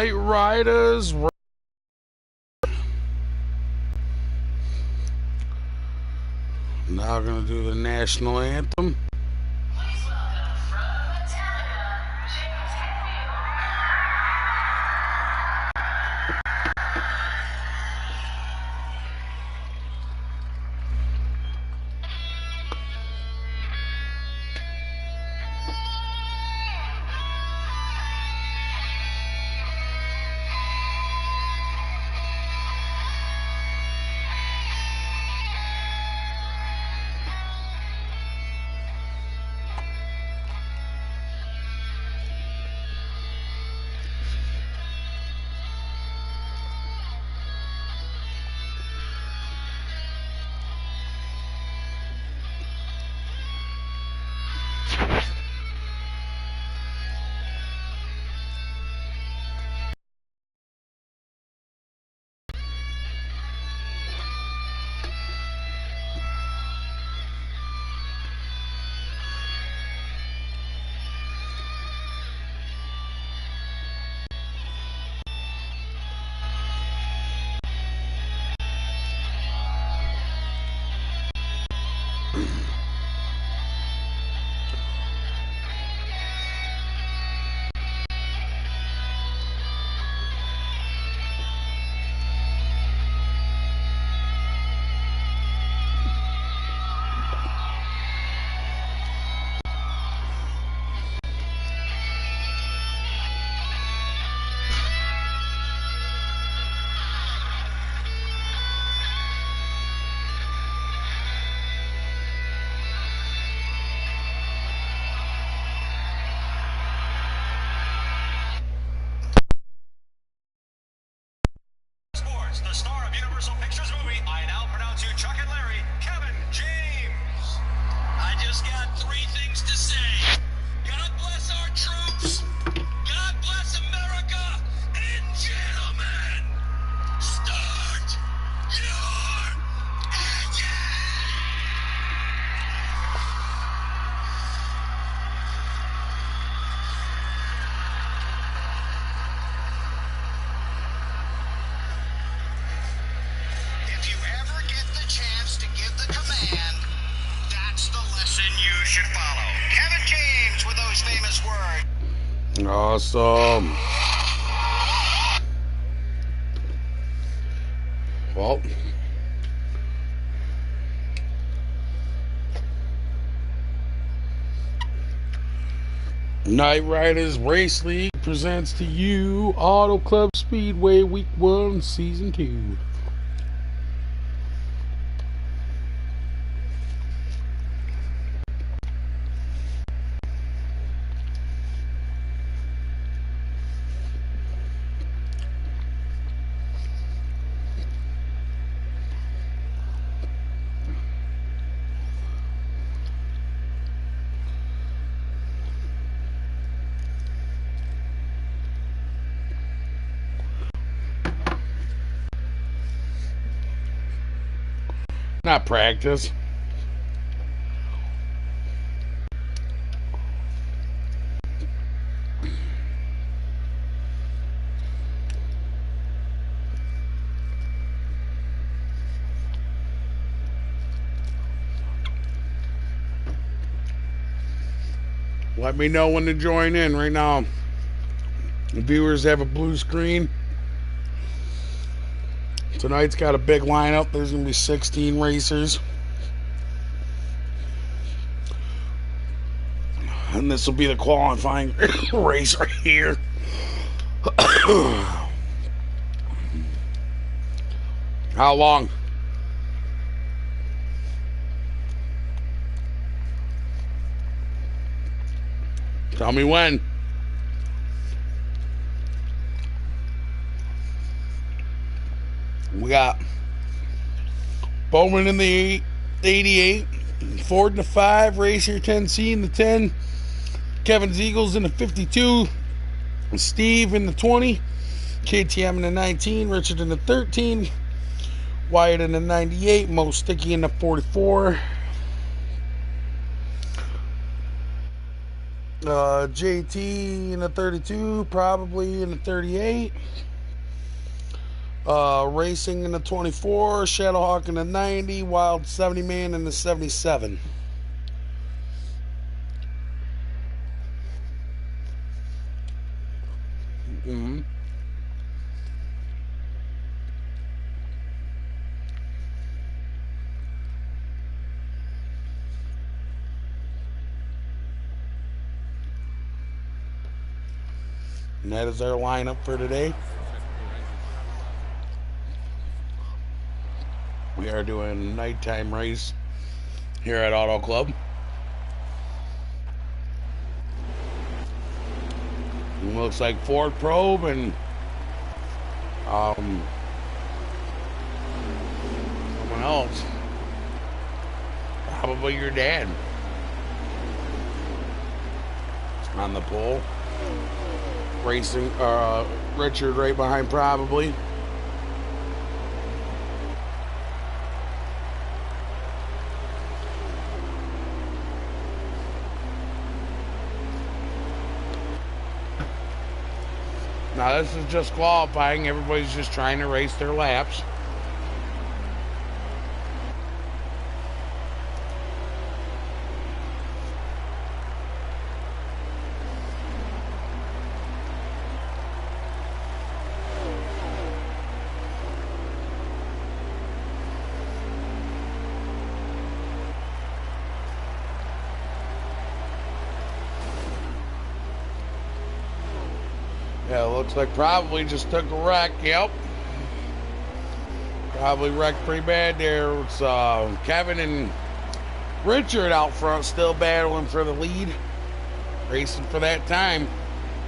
Ryders. Now gonna do the national anthem. The star of Universal Pictures movie, I now pronounce you Chuck and Larry, Kevin James. I just got 3 things to say. God bless our troops. God bless America. And gentlemen, start your engine. If you ever get the chance to give the command, that's the lesson you should follow. Kevin James with those famous words. Awesome. Well, Night Riders Race League presents to you AutoClub Speedway Week 1, Season 2. Not practice. Let me know when to join in. Right now, the viewers have a blue screen. Tonight's got a big lineup. There's going to be 16 racers. And this will be the qualifying race right here. How long? Tell me when. We got Bowman in the 88, Ford in the 5, Racer 10C in the 10, Kevin Ziegels in the 52, Steve in the 20, KTM in the 19, Richard in the 13, Wyatt in the 98, Mo Sticky in the 44, JT in the 32, probably in the 38. Racing in the 24, Shadowhawk in the 90, Wild 70 Man in the 77. Mm-hmm. And that is our lineup for today. We are doing a nighttime race here at Auto Club. It looks like Ford Probe and someone else. Probably your dad. On the pole. Racing, Richard right behind probably. Now this is just qualifying. Everybody's just trying to race their laps. Yeah, it looks like probably just took a wreck. Yep. Probably wrecked pretty bad there. It's Kevin and Richard out front still battling for the lead. Racing for that time.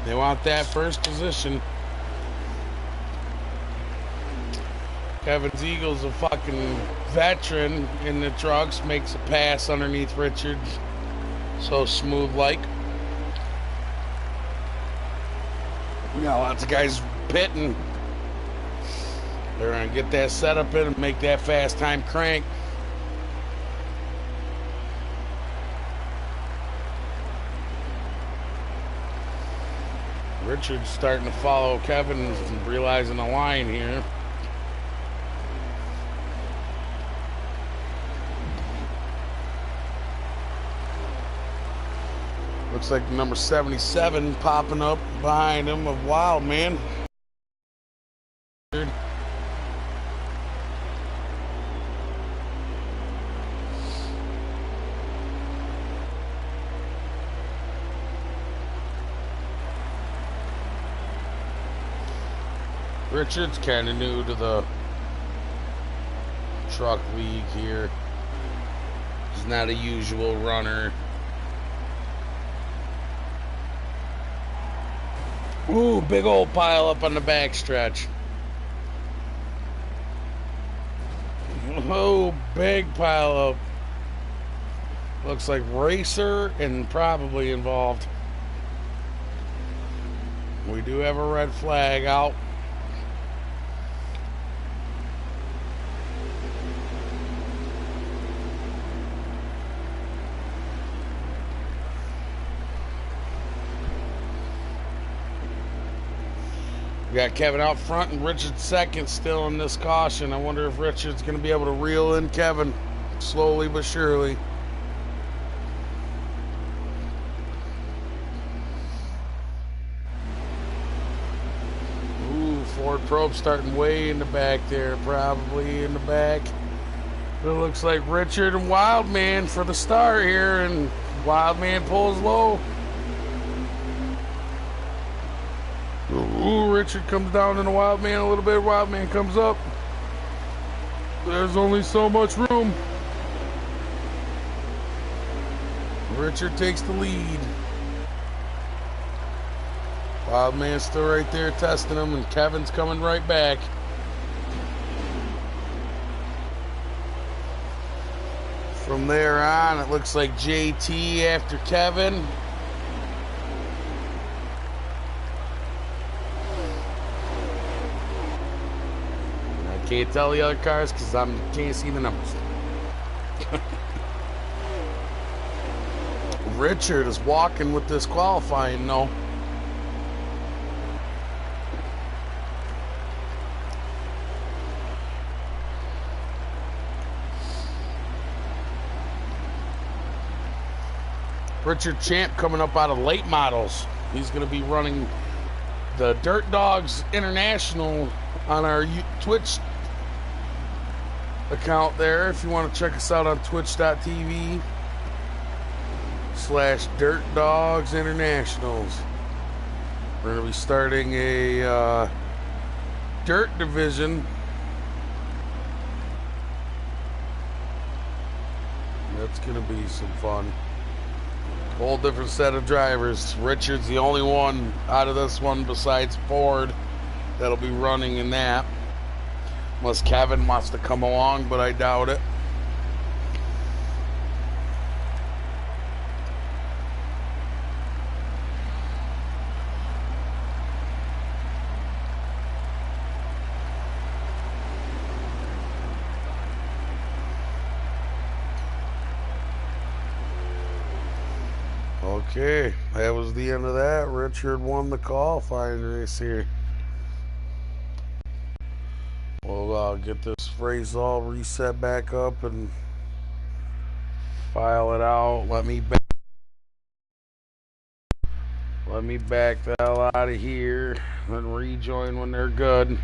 They want that first position. Kevin's Eagles, a fucking veteran in the trucks, makes a pass underneath Richard. So smooth like. You know, lots of guys pitting. They're going to get that setup in and make that fast time crank. Richard's starting to follow Kevin and realizing the line here. Looks like number 77 popping up behind him of Wild Man. Richard's kind of new to the truck league here. He's not a usual runner. Ooh, big old pile up on the back stretch. Oh, big pile up. Looks like Racer and probably involved. We do have a red flag out. We got Kevin out front and Richard second still in this caution. I wonder if Richard's going to be able to reel in Kevin slowly but surely. Ooh, Ford Probe starting way in the back there, probably in the back. It looks like Richard and Wildman for the start here, and Wildman pulls low. Ooh, Richard comes down in the Wildman a little bit. Wildman comes up. There's only so much room. Richard takes the lead. Wildman's still right there testing him, and Kevin's coming right back. From there on, it looks like JT after Kevin. Can't tell the other cars because I can't see the numbers. Richard is walking with this qualifying, though. Richard Champ coming up out of late models. He's going to be running the Dirt Dogs International on our Twitch account there. If you want to check us out on twitch.tv/Dirt Dogs Internationals. We're going to be starting a dirt division. That's going to be some fun. Whole different set of drivers. Richard's the only one out of this one besides Ford that'll be running in that. Unless Kevin wants to come along, but I doubt it. Okay, that was the end of that. Richard won the qualifying race here. We'll get this race all reset back up and file it out. Let me back the hell out of here and rejoin when they're good.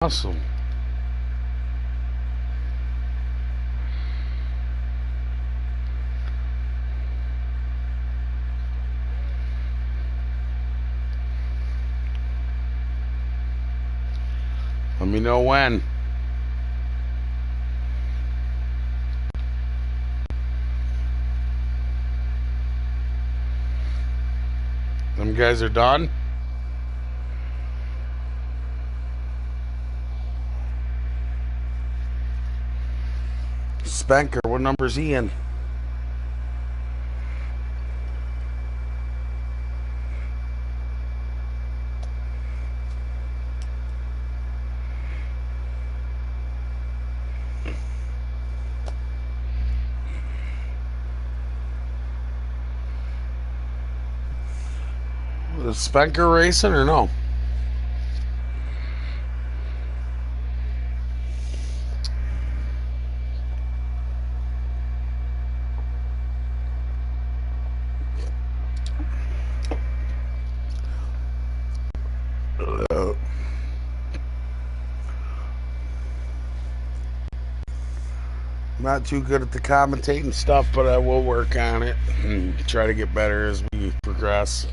Awesome. Let me know when. Them guys are done. Spanker, what number is he in? Is Spanker racing or no? Not too good at the commentating stuff, but I will work on it and try to get better as we progress.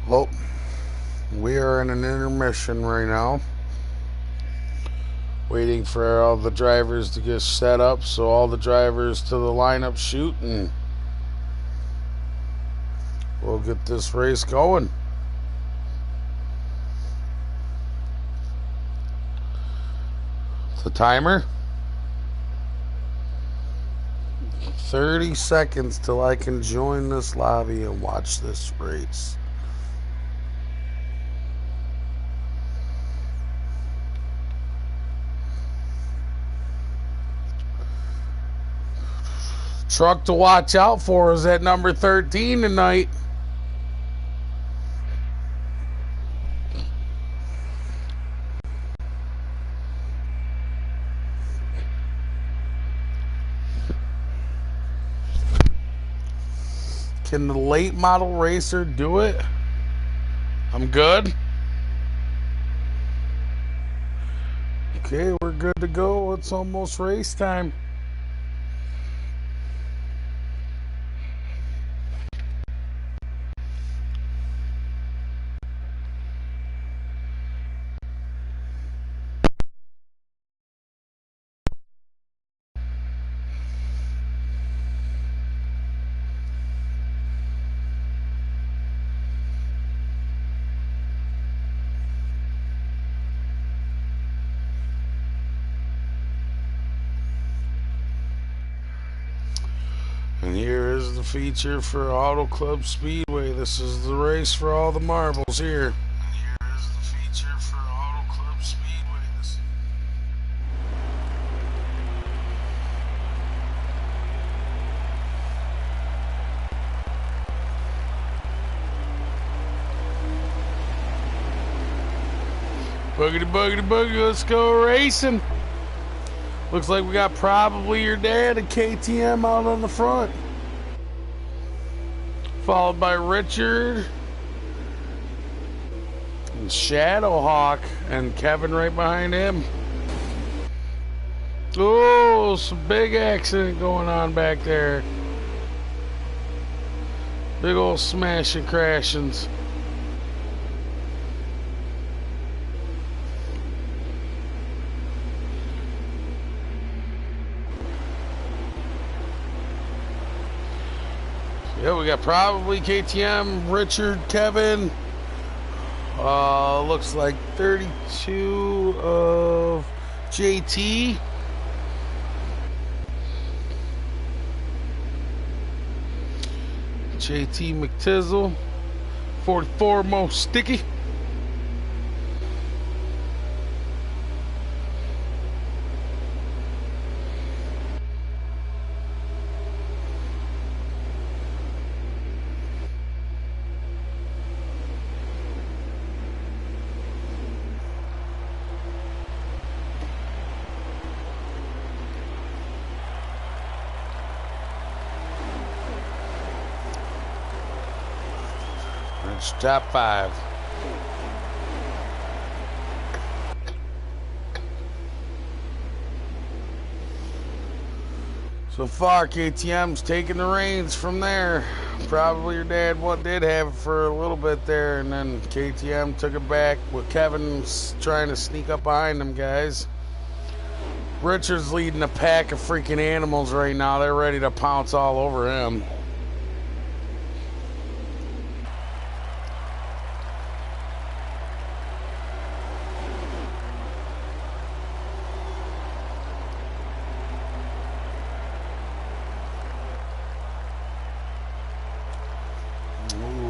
Well, we are in an intermission right now, waiting for all the drivers to get set up so all the drivers to the lineup shoot and we'll get this race going. The timer. 30 seconds till I can join this lobby and watch this race. Truck to watch out for is at number 13 tonight. Can the late model racer do it? I'm good. Okay, we're good to go. It's almost race time. And here is the feature for AutoClub Speedway. This is the race for all the marbles here. And here is the feature for AutoClub Speedway. Boogity, boogity, boogie, let's go racing. Looks like we got probably your dad and KTM out on the front. Followed by Richard and Shadowhawk and Kevin right behind him. Oh, some big accident going on back there. Big old smashing crashings. Yeah, we got probably KTM, Richard, Kevin. Looks like 32 of JT. JT McTizzle. 44 most sticky. That's top 5. So far, KTM's taking the reins from there. Probably your dad did have it for a little bit there, and then KTM took it back with Kevin trying to sneak up behind them guys. Richard's leading a pack of freaking animals right now. They're ready to pounce all over him.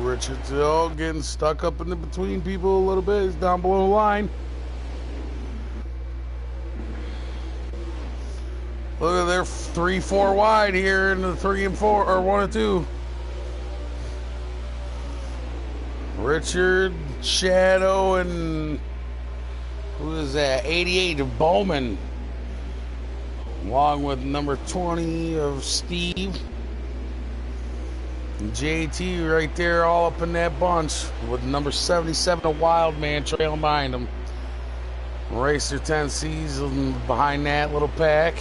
Richard's getting stuck up in the between people a little bit. He's down below the line. Look at they're 3-4 wide here in the 3 and 4 or 1 and 2. Richard, Shadow, and who is that? 88 of Bowman, along with number 20 of Steve. And JT right there all up in that bunch with number 77 of Wildman trailing behind him. Racer 10C's behind that little pack.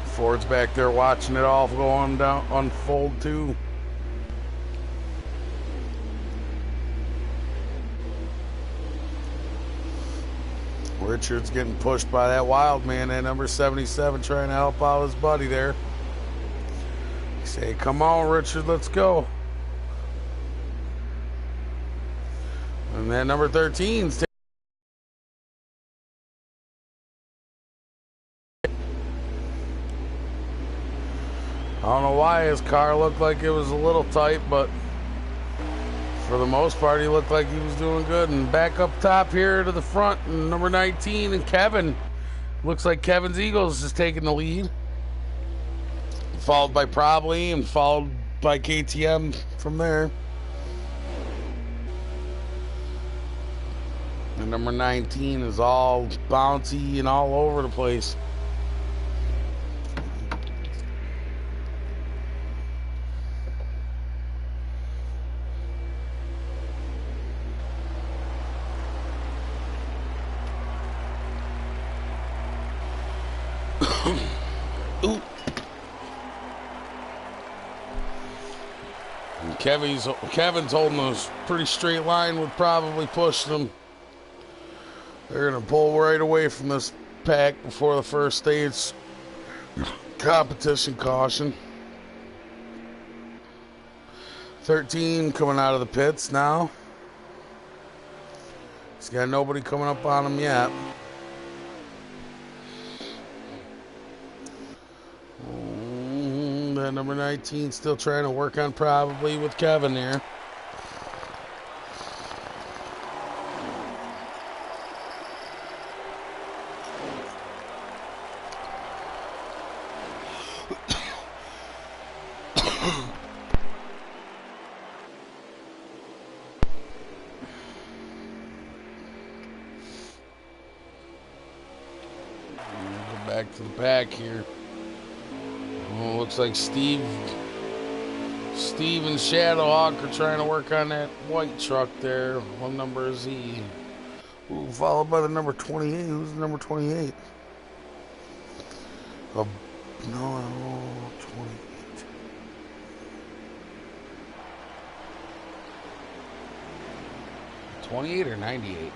Ford's back there watching it all go on down, unfold too. Richard's getting pushed by that Wildman, that number 77, trying to help out his buddy there. Say, come on, Richard, let's go. And then number 13's lie, his car looked like it was a little tight, but for the most part, he looked like he was doing good. And back up top here to the front, number 19, and Kevin. Looks like Kevin's Eagles is taking the lead. Followed by Probably, and followed by KTM from there. And number 19 is all bouncy and all over the place. Ooh. And Kevin's holding a pretty straight line with Probably pushing him. They're going to pull right away from this pack before the first stage competition caution. 13 coming out of the pits now. He's got nobody coming up on him yet. That number 19 still trying to work on Probably with Kevin here. Back to the back here. Oh, looks like Steve and Shadowhawk are trying to work on that white truck there. What number is he? Ooh, followed by the number 28. Who's the number 28? Oh, no, 28. $28 or $98?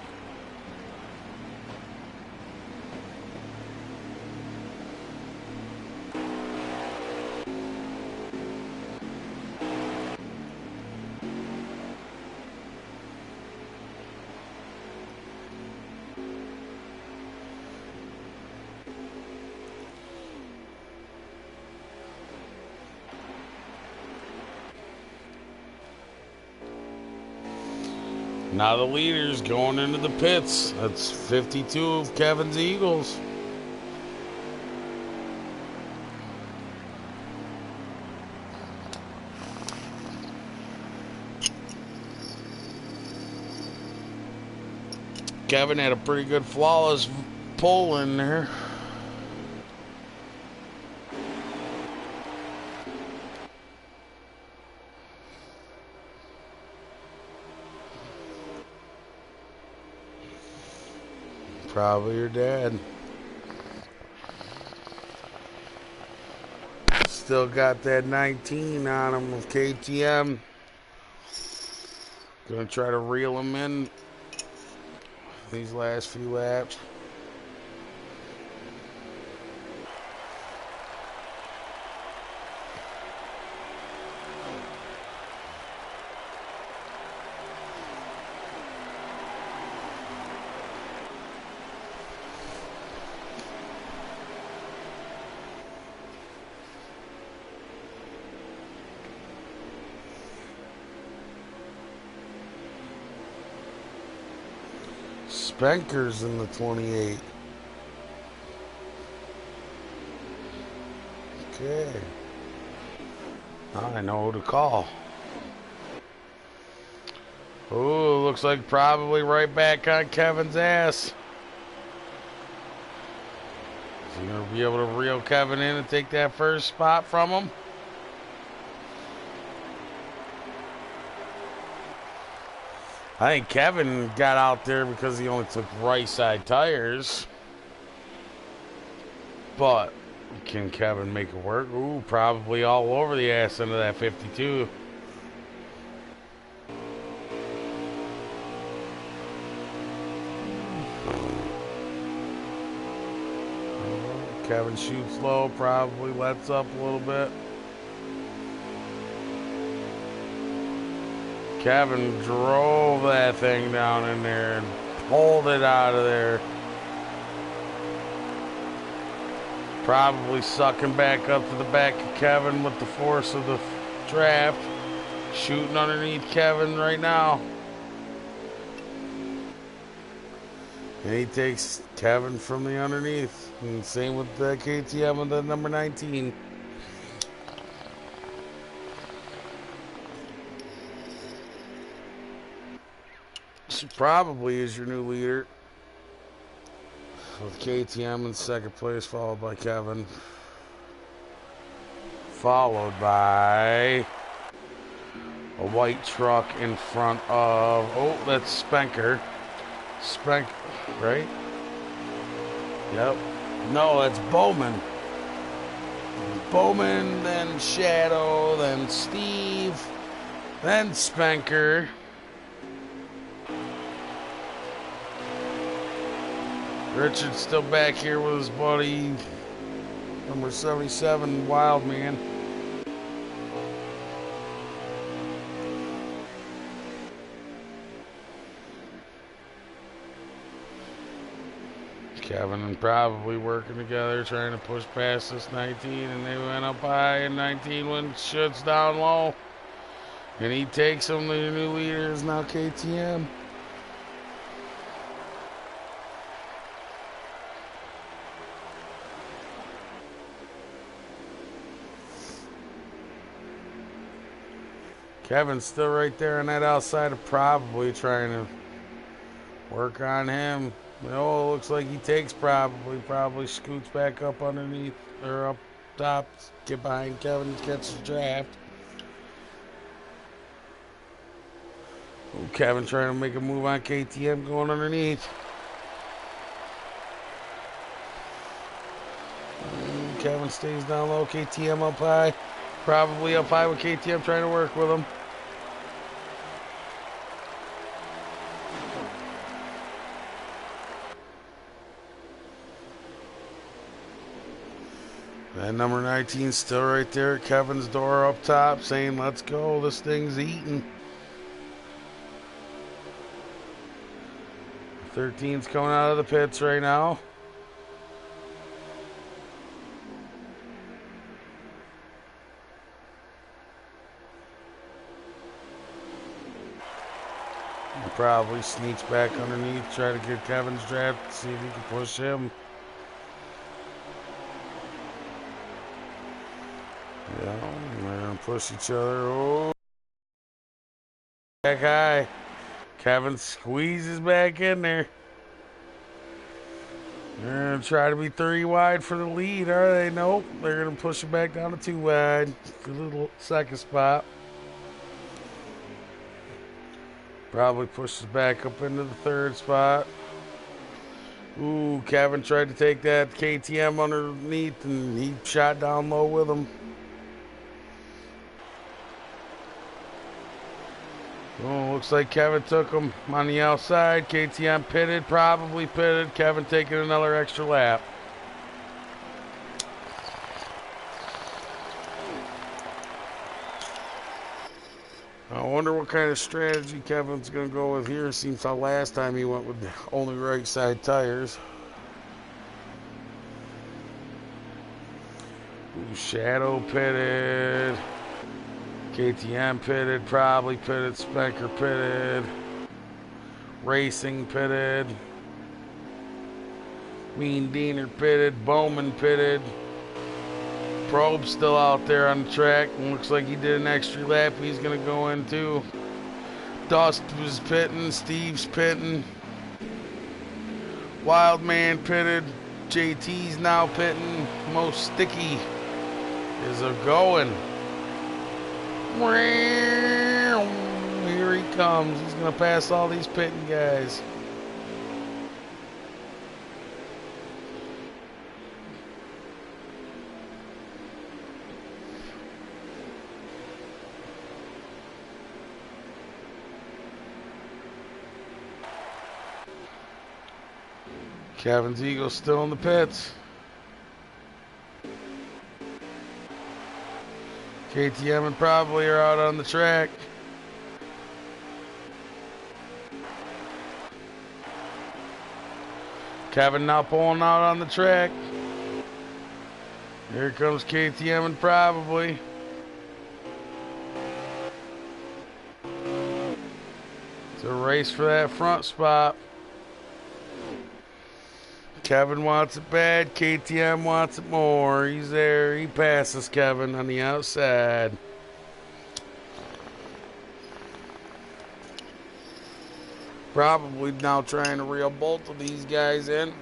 Now the leaders going into the pits. That's 52 of Kevin's Eagles. Kevin had a pretty good flawless pull in there. Probably your dad. Still got that 19 on him with KTM. Gonna try to reel him in these last few laps. Spanker's in the 28. Okay. Now I know who to call. Oh, looks like probably right back on Kevin's ass. Is he going to be able to reel Kevin in and take that first spot from him? I think Kevin got out there because he only took right side tires. But can Kevin make it work? Ooh, probably all over the ass end of that 52. Kevin shoots low, probably lets up a little bit. Kevin drove that thing down in there and pulled it out of there. Probably sucking back up to the back of Kevin with the force of the draft. Shooting underneath Kevin right now. And he takes Kevin from the underneath. And same with the KTM with the number 19. She probably is your new leader. With KTM in second place, followed by Kevin. Followed by a white truck in front of, oh, that's Spanker. Right? Yep. No, that's Bowman. Bowman, then Shadow, then Steve, then Spanker. Richard's still back here with his buddy, number 77, Wild Man. Kevin and probably working together, trying to push past this 19, and they went up high, and 19 went shuts down low. And he takes him. The new leader is now KTM. Kevin's still right there on that outside, of probably trying to work on him. Oh, looks like he takes probably scoots back up underneath or up top, get behind Kevin, catch the draft. Oh, Kevin trying to make a move on KTM, going underneath. Kevin stays down low, KTM up high. Probably up high with KTM trying to work with him. And number 19 still right there at Kevin's door up top, saying, let's go, this thing's eating. 13's coming out of the pits right now. He probably sneaks back underneath, try to get Kevin's draft, see if he can push him. Yeah, they're gonna push each other. Oh, back high. Kevin squeezes back in there. They're gonna try to be 3 wide for the lead, are they? Nope. They're gonna push it back down to 2 wide for the little second spot. Probably pushes back up into the 3rd spot. Ooh, Kevin tried to take that KTM underneath, and he shot down low with him. Oh, looks like Kevin took him on the outside. KTM pitted, probably pitted. Kevin taking another extra lap. I wonder what kind of strategy Kevin's going to go with here. Seems how last time he went with the only right side tires. Ooh, Shadow pitted. KTM pitted, probably pitted. Spanker pitted. Racing pitted. Mean Diener pitted. Bowman pitted. Probe's still out there on the track, and looks like he did an extra lap. He's going to go in too. Dust was pitting. Steve's pitting. Wildman pitted. JT's now pitting. Most sticky is a going. Here he comes. He's going to pass all these pitting guys. Kevin's Eagle's still in the pits. KTM and probably are out on the track. Kevin now pulling out on the track. Here comes KTM and probably. It's a race for that front spot. Kevin wants it bad. KTM wants it more. He's there. He passes Kevin on the outside. Probably now trying to reel both of these guys in.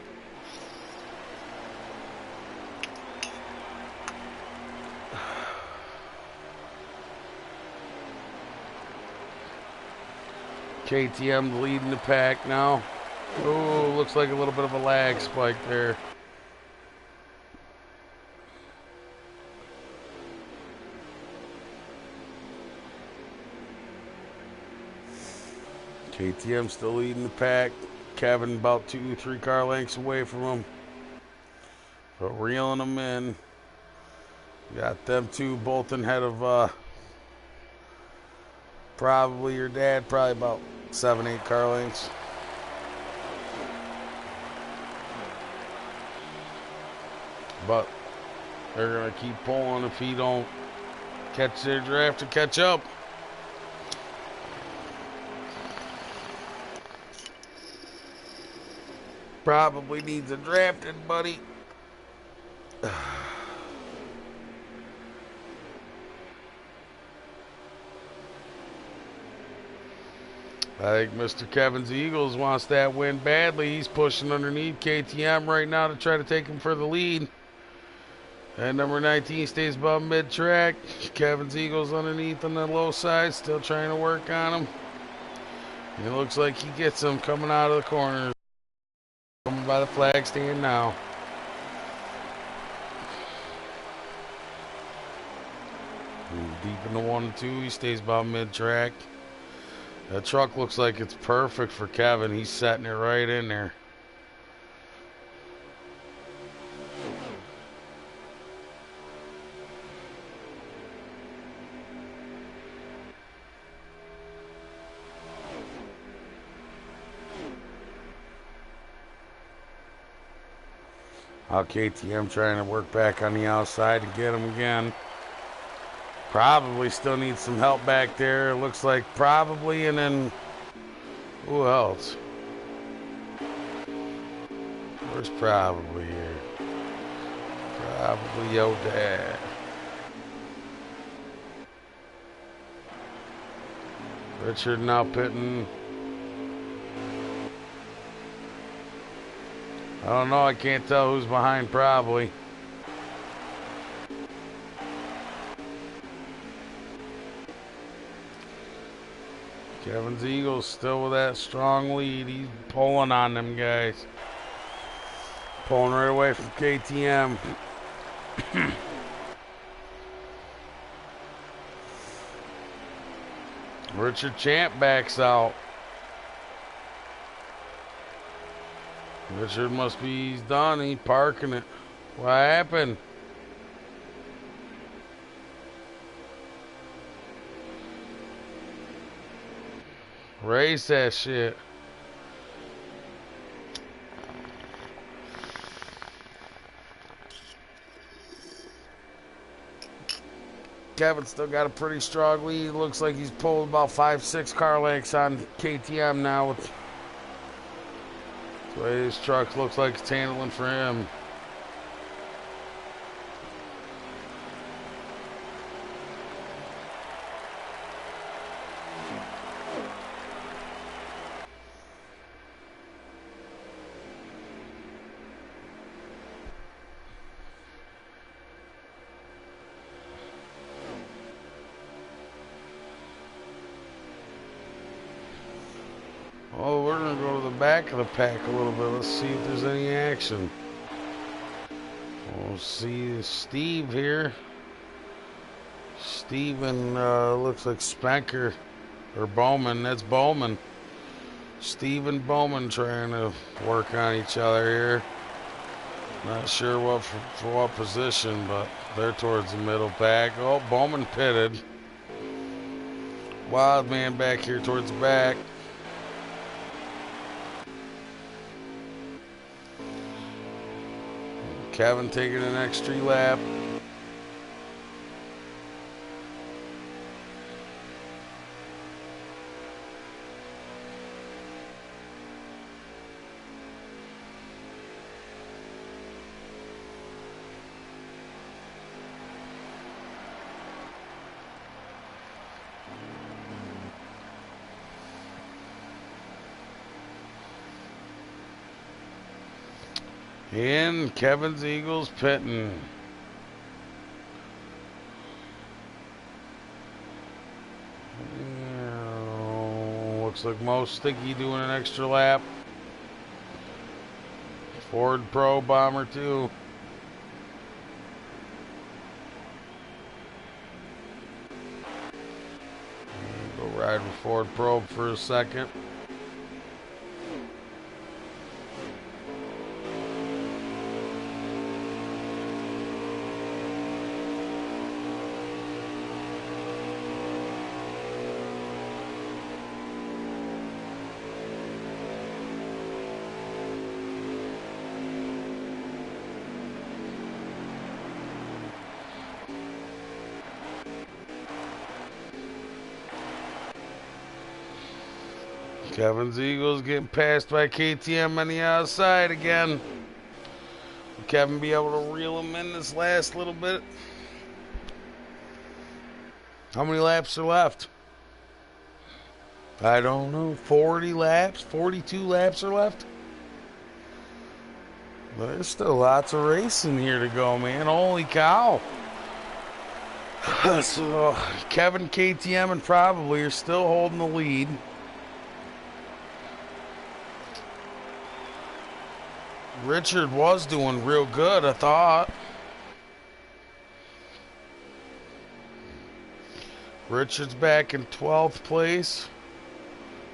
KTM leading the pack now. Oh, looks like a little bit of a lag spike there. KTM still leading the pack. Kevin about 2-3 car lengths away from him. But reeling them in. Got them two both in head of probably your dad, probably about 7-8 car lengths. But they're going to keep pulling if he don't catch their draft to catch up. Probably needs a drafted buddy. I think Mr. Kevin's Eagles wants that win badly. He's pushing underneath KTM right now to try to take him for the lead. And number 19 stays above mid-track. Kevin's Eagles underneath on the low side, still trying to work on him. It looks like he gets him coming out of the corner. Coming by the flag stand now. Deep into 1 and 2, he stays about mid-track. That truck looks like it's perfect for Kevin. He's setting it right in there. Now KTM trying to work back on the outside to get him again. Probably still needs some help back there. It looks like probably, and then who else? Where's probably here? Probably your dad. Richard now pitting. I don't know. I can't tell who's behind probably. Kevin's Eagles still with that strong lead. He's pulling on them guys. Pulling right away from KTM. Richard Champ backs out. Richard must be, he's done. He's parking it. What happened? Race that shit. Kevin still got a pretty strong lead. Looks like he's pulled about 5-6 car lengths on KTM now. With the way his truck looks like it's handling for him. Oh, we're going to go to the back of the pack a little bit. Let's see if there's any action. We'll see Steve here. Steven looks like Spanker or Bowman. That's Bowman. Steve and Bowman trying to work on each other here. Not sure what for what position, but they're towards the middle pack. Oh, Bowman pitted. Wild man back here towards the back. Kevin taking an extra lap. And Kevin's Eagles pitting. Looks like most Sticky doing an extra lap. Ford Pro Bomber 2. Go ride with Ford Pro for a second. Kevin's Eagles getting passed by KTM on the outside again. Will Kevin be able to reel him in this last little bit? How many laps are left? I don't know. 40 laps? 42 laps are left? There's still lots of racing here to go, man. Holy cow. So, Kevin, KTM, and probably are still holding the lead. Richard was doing real good, I thought. Richard's back in 12th place.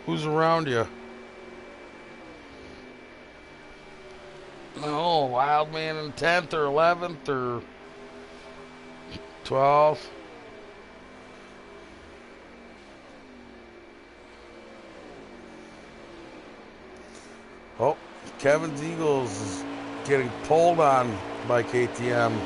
Who's around you? Oh, Wildman in 10th or 11th or 12th. Oh, Kevin's Eagles is getting pulled on by KTM.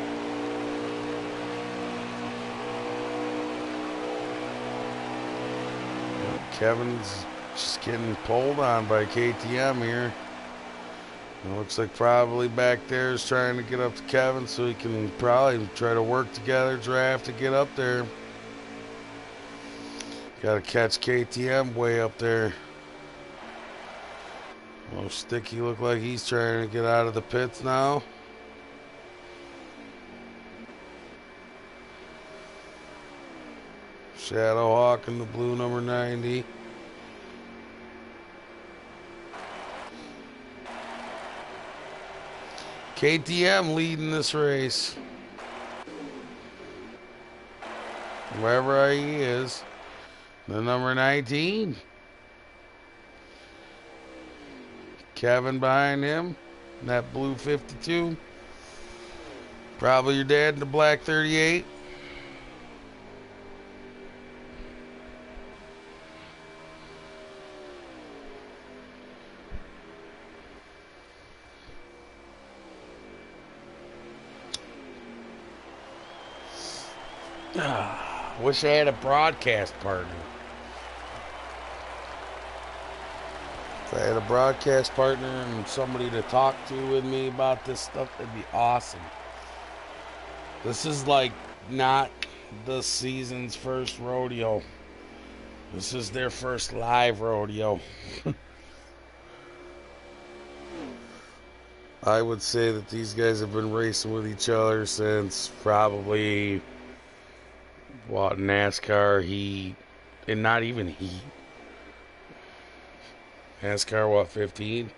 Kevin's just getting pulled on by KTM here. It looks like probably back there is trying to get up to Kevin so he can probably try to work together, draft to get up there. Got to catch KTM way up there. Oh, Sticky look like he's trying to get out of the pits now. Shadowhawk in the blue number 90. KTM leading this race. Wherever he is. The number 19. Kevin behind him. That blue 52. Probably your dad in the black 38. Wish I had a broadcast partner. If I had a broadcast partner and somebody to talk to with me about this stuff, that'd be awesome. This is like not the season's first rodeo. This is their first live rodeo. I would say that these guys have been racing with each other since probably NASCAR Heat, and not even Heat. NASCAR 15?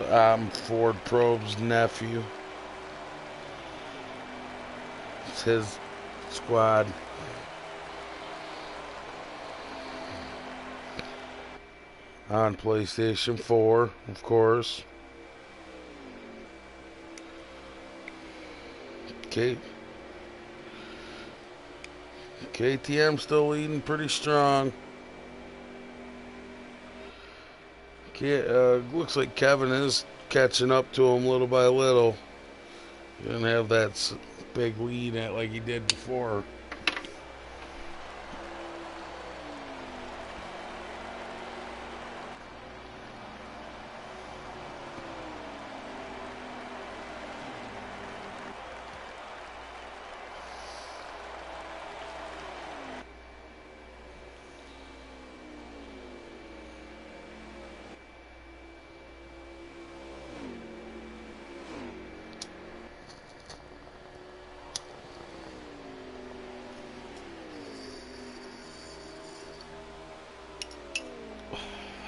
I'm Ford Probe's nephew. It's his squad. On PlayStation 4, of course. Okay. KTM still leading pretty strong. Looks like Kevin is catching up to him little by little. He didn't have that big lead like he did before.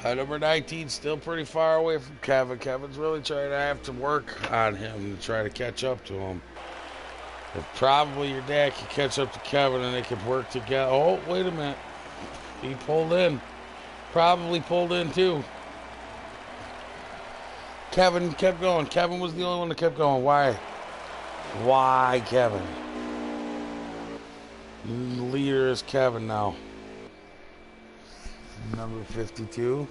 Number 19 still pretty far away from Kevin. Kevin's really trying to have to work on him to try to catch up to him. If probably your dad could catch up to Kevin and they could work together. Oh, wait a minute. He pulled in. Probably pulled in too. Kevin kept going. Kevin was the only one that kept going. Why? Why, Kevin? The leader is Kevin now. Number 52.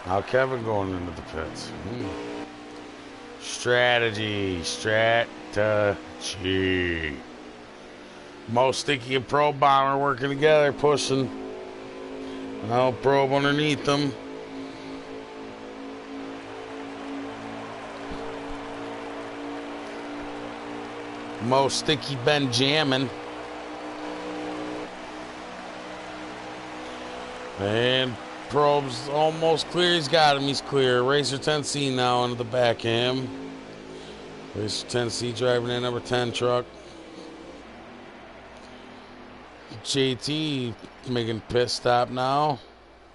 Now Kevin going into the pits. Strategy. Mo Sticky and Probe Bomber working together, pushing. Now Probe underneath them. Mo Sticky been jamming. And Probe's almost clear. He's got him. He's clear. Racer 10C now into the back of him. Racer 10C driving that number 10 truck. JT making pit stop now.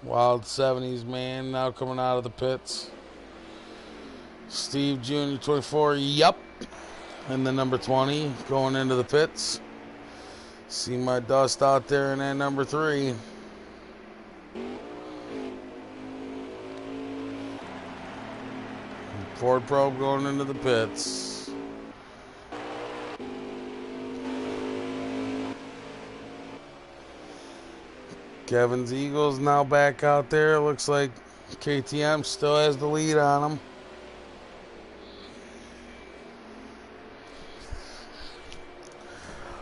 Wild 70s man now coming out of the pits. Steve Jr. 24. Yup. And the number 20 going into the pits. See my dust out there in that number 3. Ford Probe going into the pits. Kevin's Eagles now back out there. Looks like KTM still has the lead on them.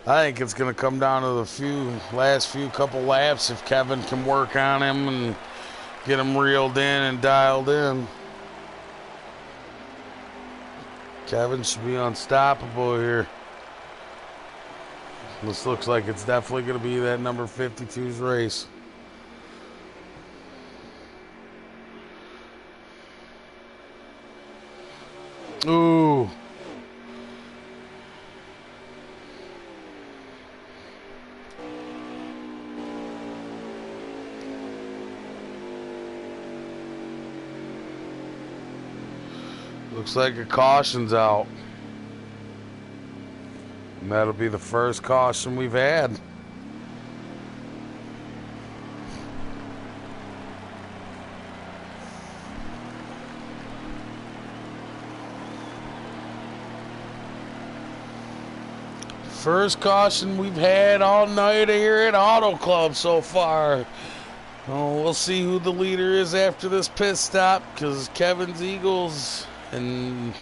I think it's going to come down to the last few couple laps if Kevin can work on him and get him reeled in and dialed in. Kevin should be unstoppable here. This looks like it's definitely going to be that number 52's race. Ooh. Looks like a caution's out. And that'll be the first caution we've had. First caution we've had all night here at AutoClub so far. Oh, we'll see who the leader is after this pit stop, because Kevin's Eagles and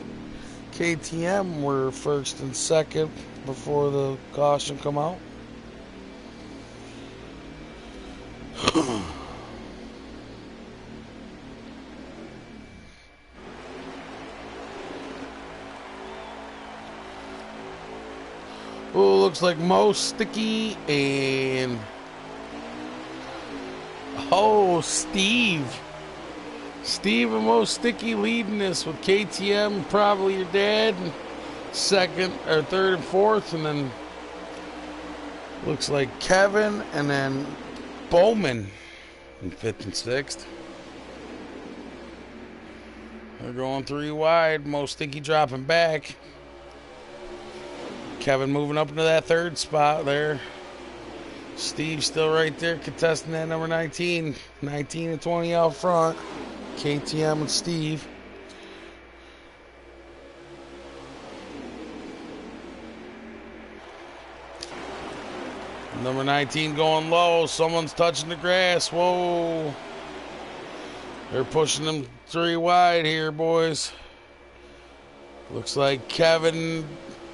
KTM were first and second before the caution come out. Oh, looks like Mo Sticky and Steve and Mo Sticky leading this with KTM, probably your dad, second or third and fourth, and then looks like Kevin and then Bowman in fifth and sixth. They're going 3 wide. Mo Sticky dropping back. Kevin moving up into that third spot there. Steve still right there contesting that number 19. 19 and 20 out front. KTM and Steve. Number 19 going low. Someone's touching the grass. Whoa. They're pushing them 3 wide here, boys. Looks like Kevin,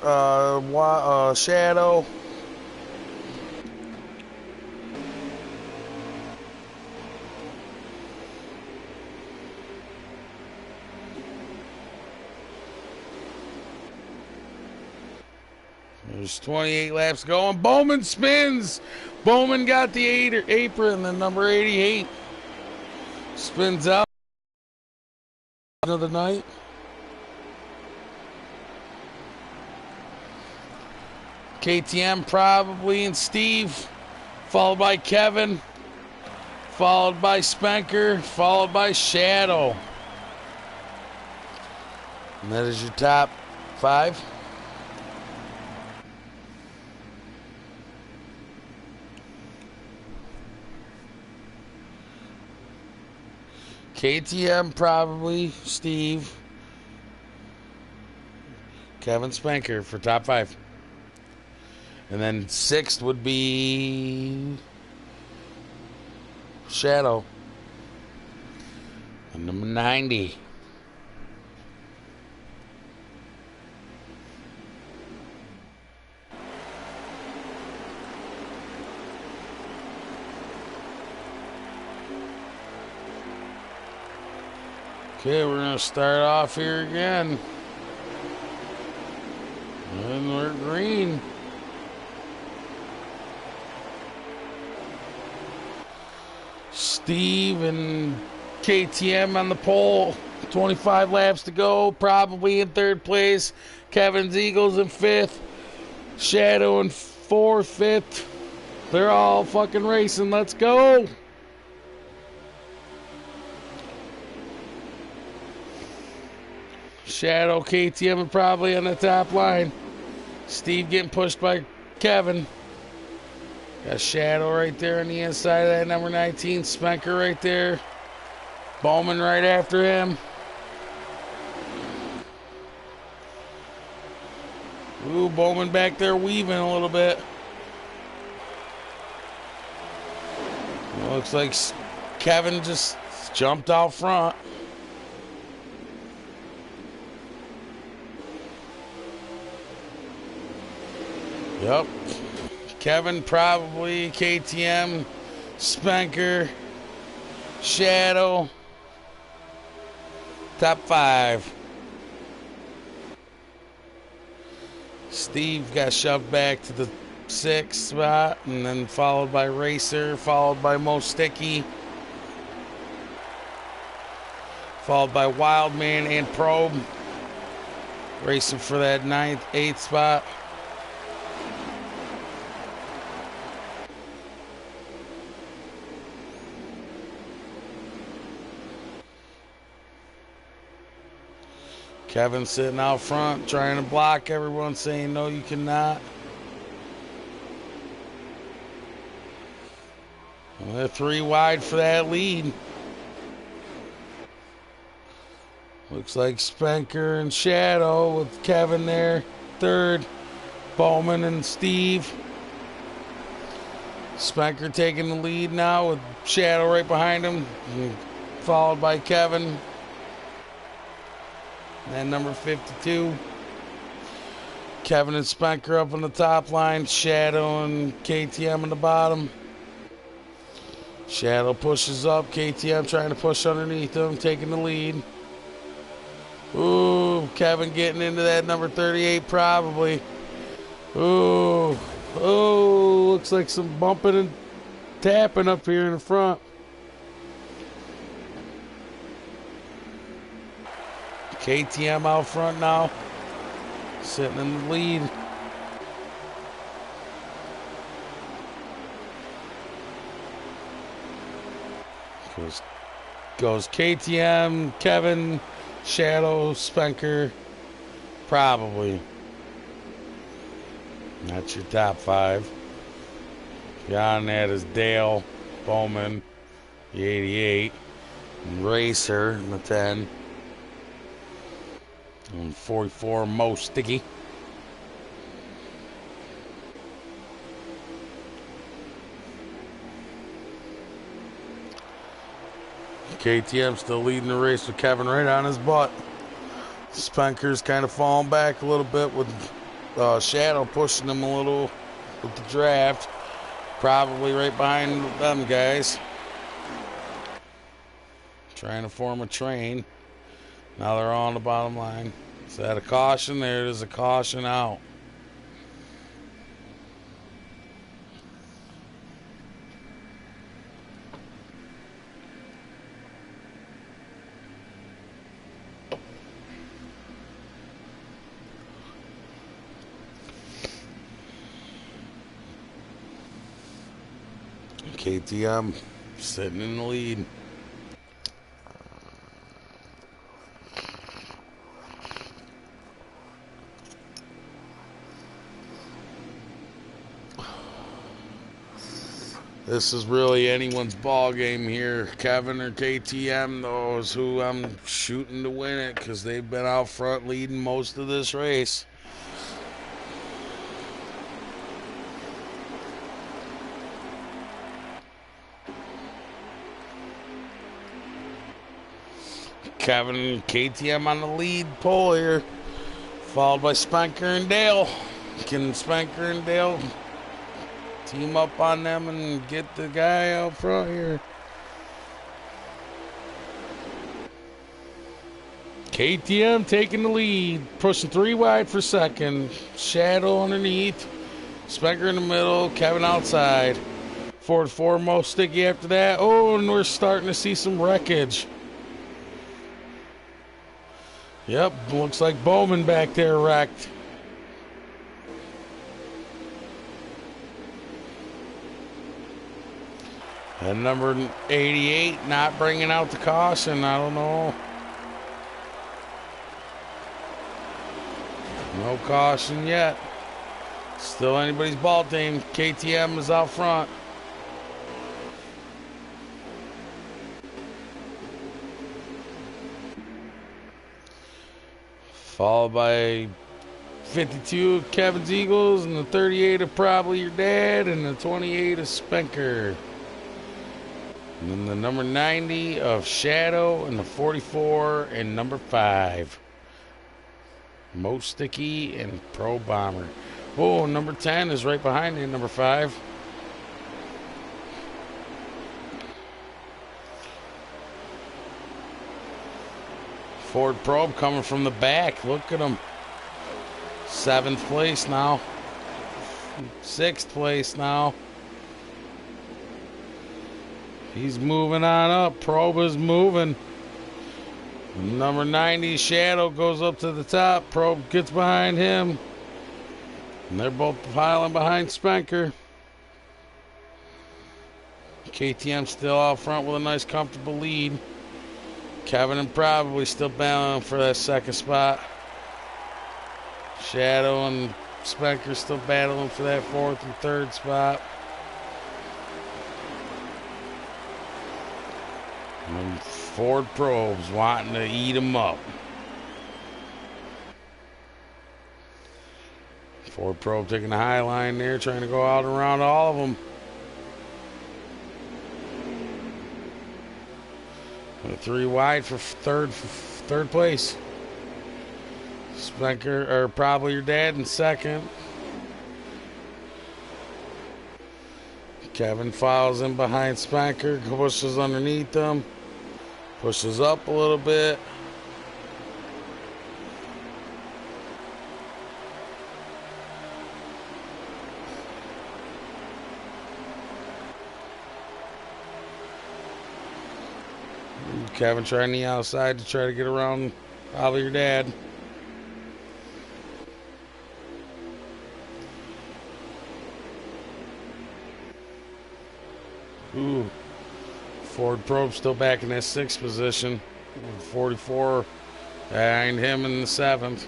Shadow. There's 28 laps going. Bowman spins. Bowman got the apron. The number 88 spins out. Another night. KTM probably and Steve, followed by Kevin, followed by Spanker, followed by Shadow. And that is your top 5. KTM probably, Steve, Kevin, Spanker for top 5. And then 6th would be Shadow. And number 90. Okay, we're going to start off here again. And we're green. Steve and KTM on the pole. 25 laps to go. Probably in 3rd place. Kevin's Eagles in 5th. Shadow in 4th, 5th. They're all fucking racing. Let's go. Shadow, KTM are probably on the top line. Steve getting pushed by Kevin. Got Shadow right there on the inside of that number 19. Spanker right there. Bowman right after him. Ooh, Bowman back there weaving a little bit. Looks like Kevin just jumped out front. Yep. Kevin probably, KTM, Spanker, Shadow, top 5. Steve got shoved back to the 6th spot, and then followed by Racer, followed by Most Sticky, followed by Wildman and Probe, racing for that 9th, 8th spot. Kevin sitting out front trying to block everyone, saying no you cannot. Well, they're 3 wide for that lead. Looks like Spanker and Shadow with Kevin there 3rd. Bowman and Steve. Spanker taking the lead now with Shadow right behind him, followed by Kevin. And number 52. Kevin and Spanker up on the top line. Shadow and KTM on the bottom. Shadow pushes up. KTM trying to push underneath him, taking the lead. Ooh, Kevin getting into that number 38 probably. Ooh, looks like some bumping and tapping up here in the front. KTM out front now, sitting in the lead. Goes KTM, Kevin, Shadow, Spanker, probably. That's your top 5. Got on that is Dale Bowman, the 88. And Racer in the 10. And 44, Mo Sticky. KTM still leading the race with Kevin right on his butt. Spenker's kind of falling back a little bit with Shadow pushing him a little with the draft. Probably right behind them guys. Trying to form a train. Now they're all on the bottom line. Is that a caution? There is a caution out. KTM sitting in the lead. This is really anyone's ball game here. Kevin or KTM, those who I'm shooting to win it because they've been out front leading most of this race. Kevin and KTM on the lead pole here, followed by Spenker and Dale. Can Spenker and Dale team up on them and get the guy out front here? KTM taking the lead, pushing 3 wide for second. Shadow underneath, Spenker in the middle, Kevin outside. 4-4, Mo Sticky after that. Oh, and we're starting to see some wreckage. Yep, looks like Bowman back there wrecked. And number 88 not bringing out the caution. I don't know. No caution yet. Still anybody's ball team. KTM is out front. Followed by 52 Kevin's Eagles and the 38 of Probably Your Dad and the 28 of Spenker. And then the number 90 of Shadow and the 44 and number 5. Mo Sticky and Pro Bomber. Oh, number 10 is right behind it, number 5. Ford Probe coming from the back. Look at him. 7th place now. 6th place now. He's moving on up. Probe is moving. Number 90 Shadow goes up to the top. Probe gets behind him. And they're both piling behind Spenker. KTM still out front with a nice comfortable lead. Kevin and Probably still battling for that second spot. Shadow and Spenker still battling for that 4th and 3rd spot. And Ford Probes wanting to eat them up. Ford Probe taking the high line there, trying to go out around all of them. 3 wide for third place. Spenker, or Probably Your Dad in 2nd. Kevin files in behind Spenker, pushes underneath them, pushes up a little bit. Kevin trying the outside to try to get around Probably Your Dad. Ooh. Ford Probe still back in that 6th position. 44 behind him in the 7th.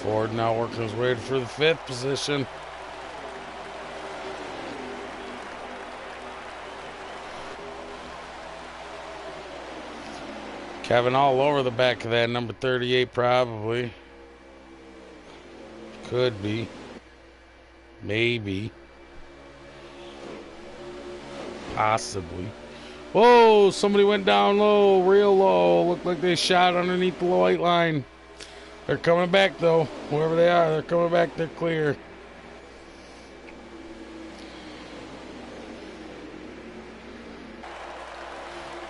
Ford now working his way for the 5th position. Kevin all over the back of that number 38 probably. Could be. Maybe. Possibly. Whoa, somebody went down low, real low. Looked like they shot underneath the white line. They're coming back though. Whoever they are, they're coming back. They're clear.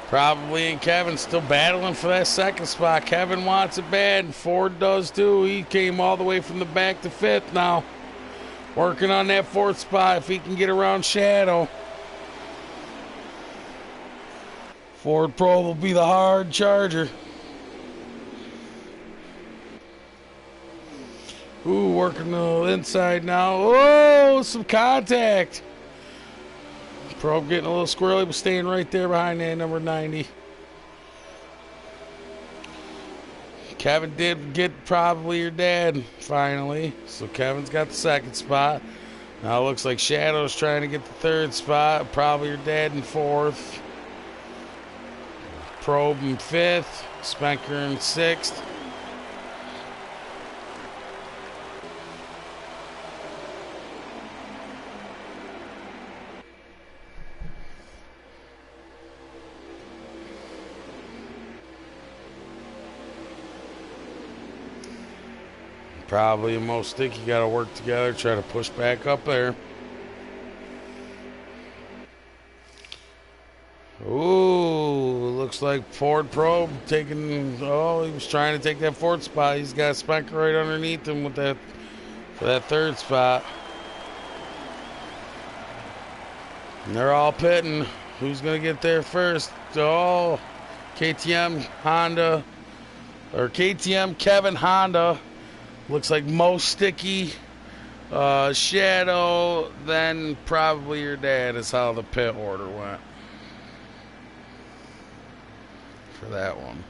Probably, and Kevin's still battling for that 2nd spot. Kevin wants it bad, and Ford does too. He came all the way from the back to 5th now. Working on that 4th spot if he can get around Shadow. Ford Pro will be the hard charger. Ooh, working the inside now. Oh, some contact. Probe getting a little squirrely, but staying right there behind that number 90. Kevin did get probably your dad finally. So Kevin's got the 2nd spot. Now it looks like Shadow's trying to get the 3rd spot. Probably your dad in 4th. Probe in 5th. Spanker in 6th. Probably most sticky got to work together, try to push back up there. Ooh, looks like Ford Probe taking, oh, he was trying to take that 4th spot. He's got Spanker right underneath him with that, for that 3rd spot. And they're all pitting. Who's going to get there first? Oh, KTM, Honda, or KTM, Kevin, Honda. Looks like most sticky, Shadow, then probably your dad is how the pit order went for that one.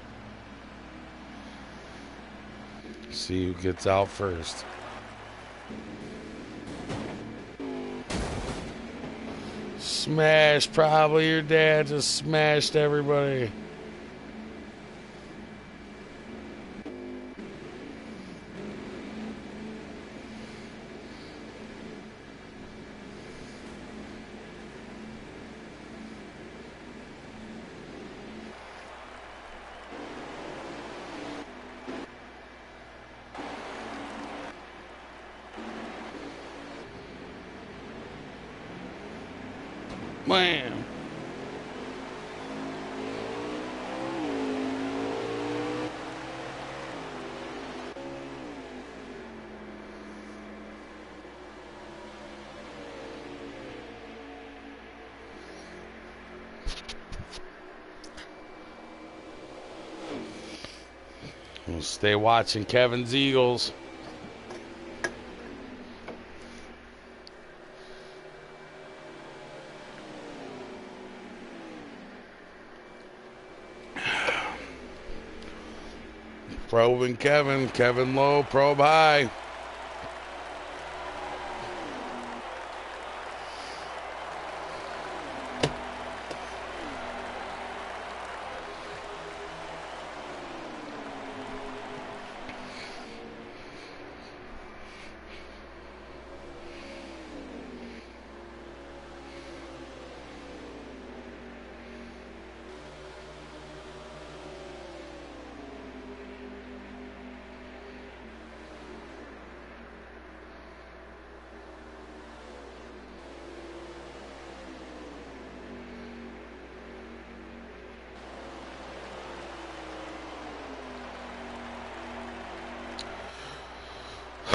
See who gets out first. Smash, probably your dad just smashed everybody. Wham. We'll stay watching Kevin's Eagles. Probing Kevin. Kevin low, probe high.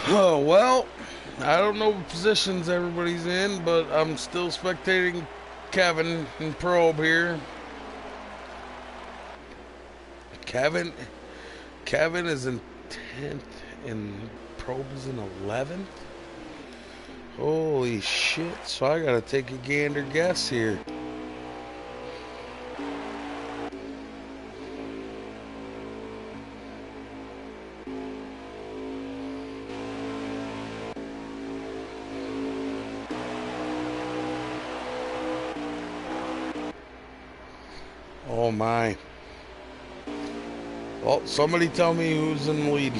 Oh, well, I don't know what positions everybody's in, but I'm still spectating Kevin and Probe here. Kevin is in 10th and Probe is in 11th. Holy shit, so I gotta take a gander guess here. Oh my. Well, somebody tell me who's in the lead.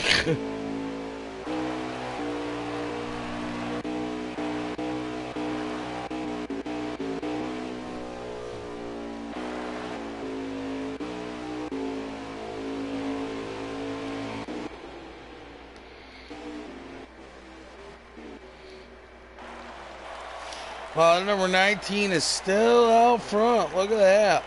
19 is still out front. Look at that.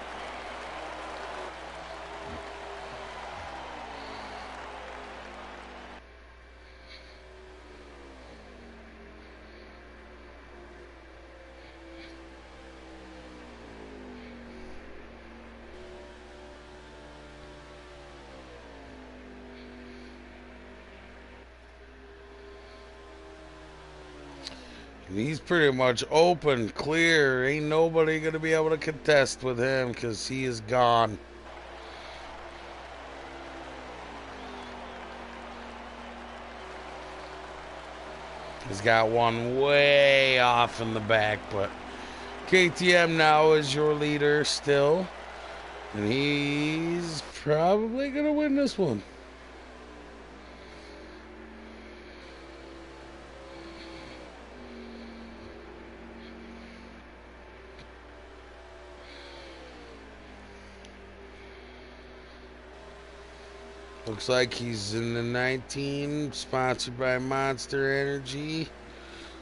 He's pretty much open, clear. Ain't nobody going to be able to contest with him because he is gone. He's got one way off in the back, but KTM now is your leader still. And he's probably going to win this one. Looks like he's in the 19, sponsored by Monster Energy,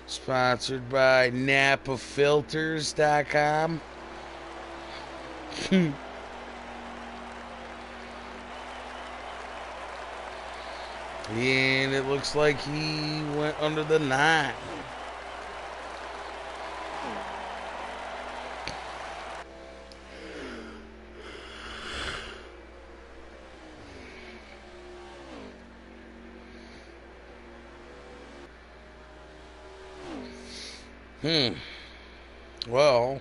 sponsored by NapaFilters.com. And it looks like he went under the 9. Well,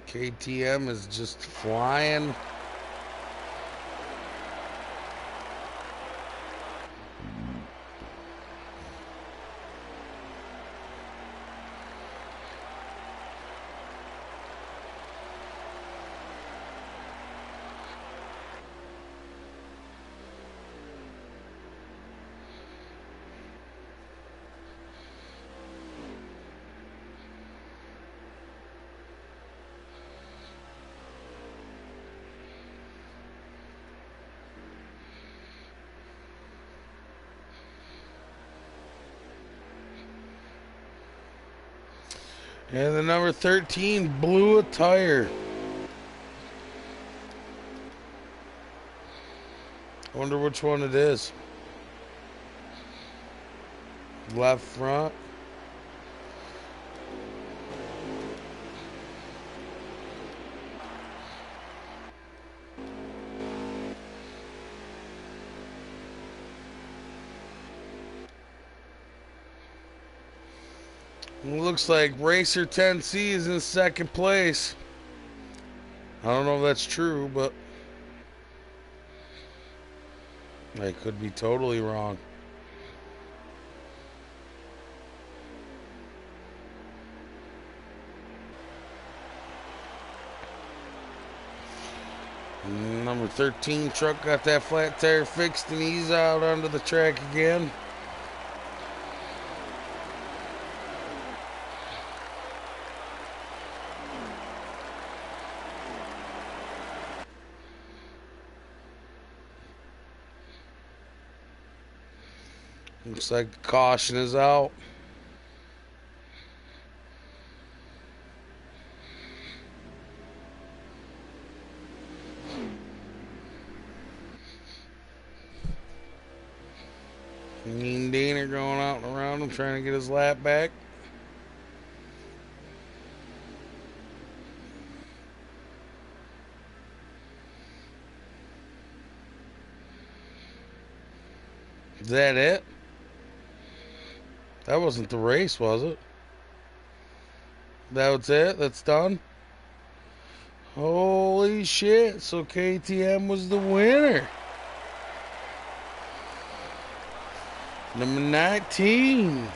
KTM is just flying. And the number 13 blew a tire. I wonder which one it is. Left front. It looks like Racer 10C is in second place. I don't know if that's true, but I could be totally wrong. Number 13 truck got that flat tire fixed and he's out onto the track again. Looks like the caution is out. Mean Dean are going out and around him trying to get his lap back. Is that it? That wasn't the race, was it? That was it? That's done? Holy shit. So KTM was the winner. Number 19.